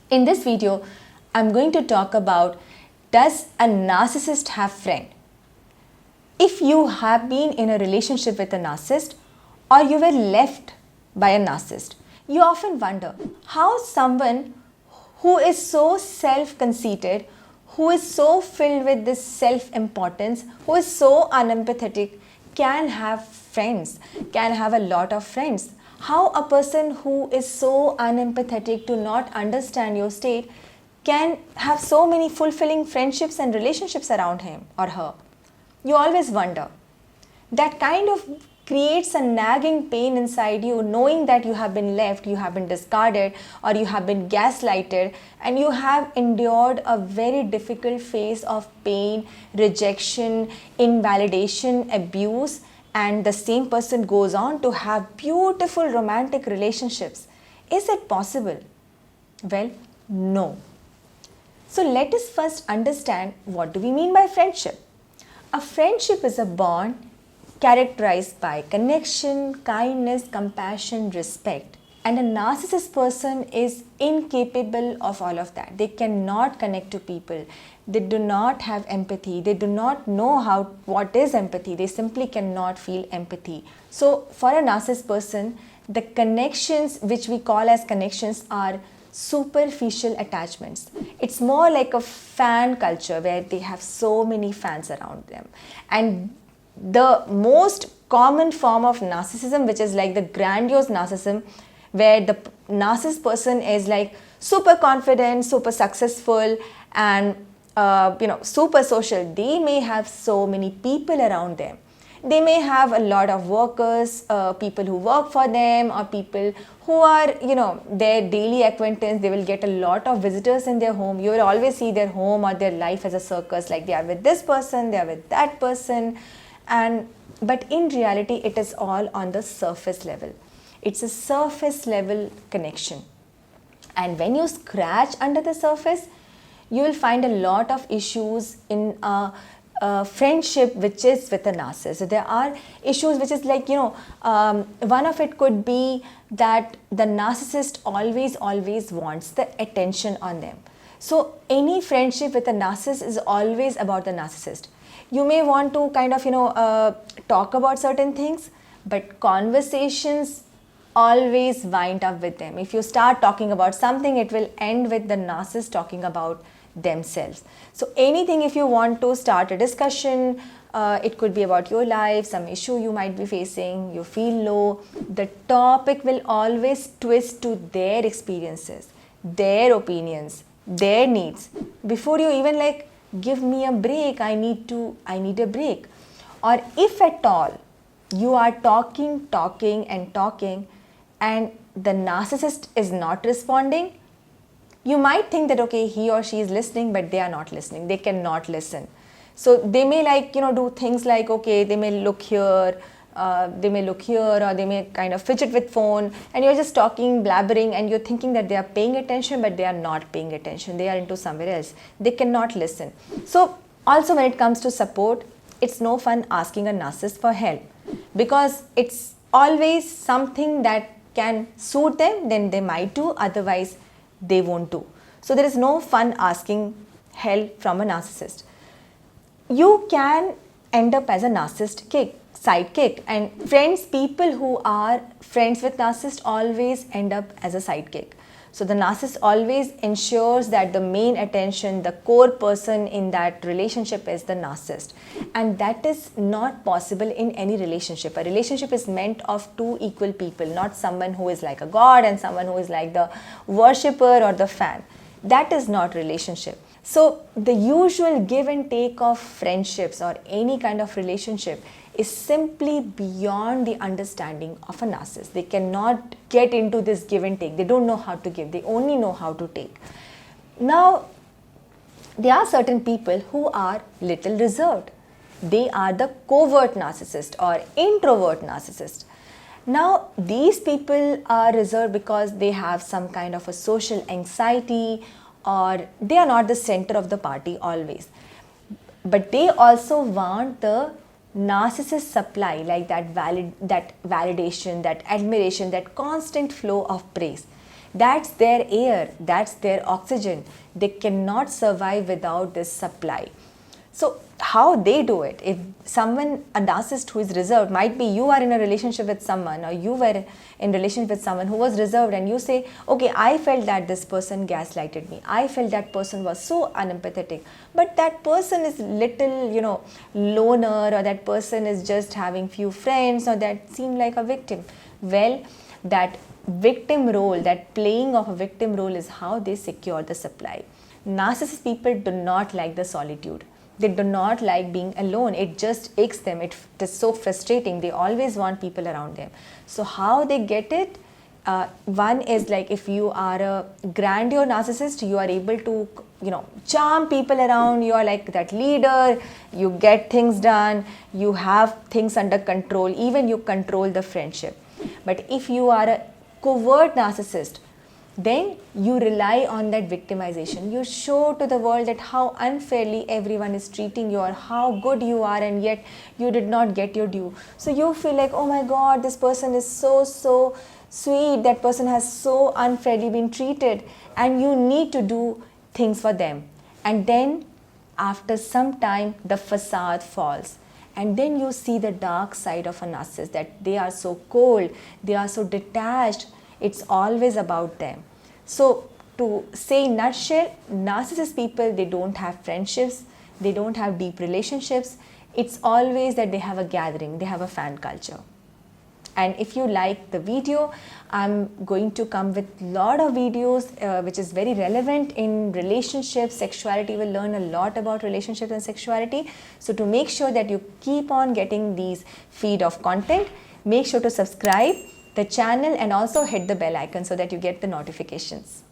In this video, I'm going to talk about, does a narcissist have friend? If you have been in a relationship with a narcissist or you were left by a narcissist, you often wonder how someone who is so self-conceited, who is so filled with this self-importance, who is so unempathetic, can have friends, can have a lot of friends. How a person who is so unempathetic to not understand your state can have so many fulfilling friendships and relationships around him or her? You always wonder. That kind of creates a nagging pain inside you, knowing that you have been left, you have been discarded, or you have been gaslighted, and you have endured a very difficult phase of pain, rejection, invalidation, abuse, and the same person goes on to have beautiful romantic relationships. Is it possible? Well, no. So let us first understand, what do we mean by friendship? A friendship is a bond characterized by connection, kindness, compassion, respect. And a narcissist person is incapable of all of that. They cannot connect to people. They do not have empathy. They do not know what is empathy. They simply cannot feel empathy. So for a narcissist person, the connections which we call as connections are superficial attachments. It's more like a fan culture where they have so many fans around them. And the most common form of narcissism, which is like the grandiose narcissism, where the narcissist person is like super confident, super successful, and super social. They may have so many people around them. They may have a lot of workers, people who work for them, or people who are, their daily acquaintance. They will get a lot of visitors in their home. You will always see their home or their life as a circus, like they are with this person, they are with that person. But in reality, it is all on the surface level. It's a surface level connection. And when you scratch under the surface, you will find a lot of issues in a friendship which is with a narcissist. So there are issues which is like, one of it could be that the narcissist always wants the attention on them. So any friendship with a narcissist is always about the narcissist. You may want to kind of, talk about certain things, but conversations always wind up with them. If you start talking about something, it will end with the narcissist talking about themselves. So anything, if you want to start a discussion, it could be about your life, some issue you might be facing, you feel low, the topic will always twist to their experiences, their opinions, their needs. Before you even like, give me a break, I need a break. Or if at all you are talking and the narcissist is not responding, you might think that okay, he or she is listening, but they are not listening. They cannot listen. So they may like, do things like, okay, they may look here, or they may kind of fidget with phone, and you're just talking, blabbering, and you're thinking that they are paying attention, but they are not paying attention. They are into somewhere else. They cannot listen. So also when it comes to support, it's no fun asking a narcissist for help, because it's always something that can suit them, then they might do, otherwise they won't do. So there is no fun asking help from a narcissist. You can end up as a narcissist sidekick, and people who are friends with narcissists always end up as a sidekick. So the narcissist always ensures that the main attention, the core person in that relationship is the narcissist. And that is not possible in any relationship. A relationship is meant of two equal people, not someone who is like a god and someone who is like the worshipper or the fan. That is not relationship. So the usual give and take of friendships or any kind of relationship is simply beyond the understanding of a narcissist. They cannot get into this give and take. They don't know how to give. They only know how to take. Now, there are certain people who are little reserved. They are the covert narcissist or introvert narcissist. Now, these people are reserved because they have some kind of a social anxiety, or they are not the center of the party always. But they also want the narcissist supply, like that validation, that admiration, that constant flow of praise. That's their air, that's their oxygen. They cannot survive without this supply. So how they do it, if someone, a narcissist who is reserved, might be you are in a relationship with someone, or you were in relationship with someone who was reserved, and you say, okay, I felt that this person gaslighted me, I felt that person was so unempathetic, but that person is little, loner, or that person is just having few friends, or that seemed like a victim. Well, that victim role, that playing of a victim role, is how they secure the supply. Narcissist people do not like the solitude. They do not like being alone. It just aches them. It is so frustrating. They always want people around them. So how they get it? One is like, if you are a grandeur narcissist, you are able to, charm people around. You are like that leader. You get things done. You have things under control. Even you control the friendship. But if you are a covert narcissist, then you rely on that victimization. You show to the world that how unfairly everyone is treating you, or how good you are, and yet you did not get your due. So you feel like, oh my God, this person is so sweet, that person has so unfairly been treated, and you need to do things for them. And then after some time, the facade falls. And then you see the dark side of a narcissist, that they are so cold, they are so detached. It's always about them. So to say in nutshell, narcissist people, they don't have friendships, they don't have deep relationships. It's always that they have a gathering, they have a fan culture. And if you like the video, I'm going to come with a lot of videos which is very relevant in relationships, sexuality. We'll learn a lot about relationships and sexuality. So to make sure that you keep on getting these feed of content, make sure to subscribe the channel and also hit the bell icon so that you get the notifications.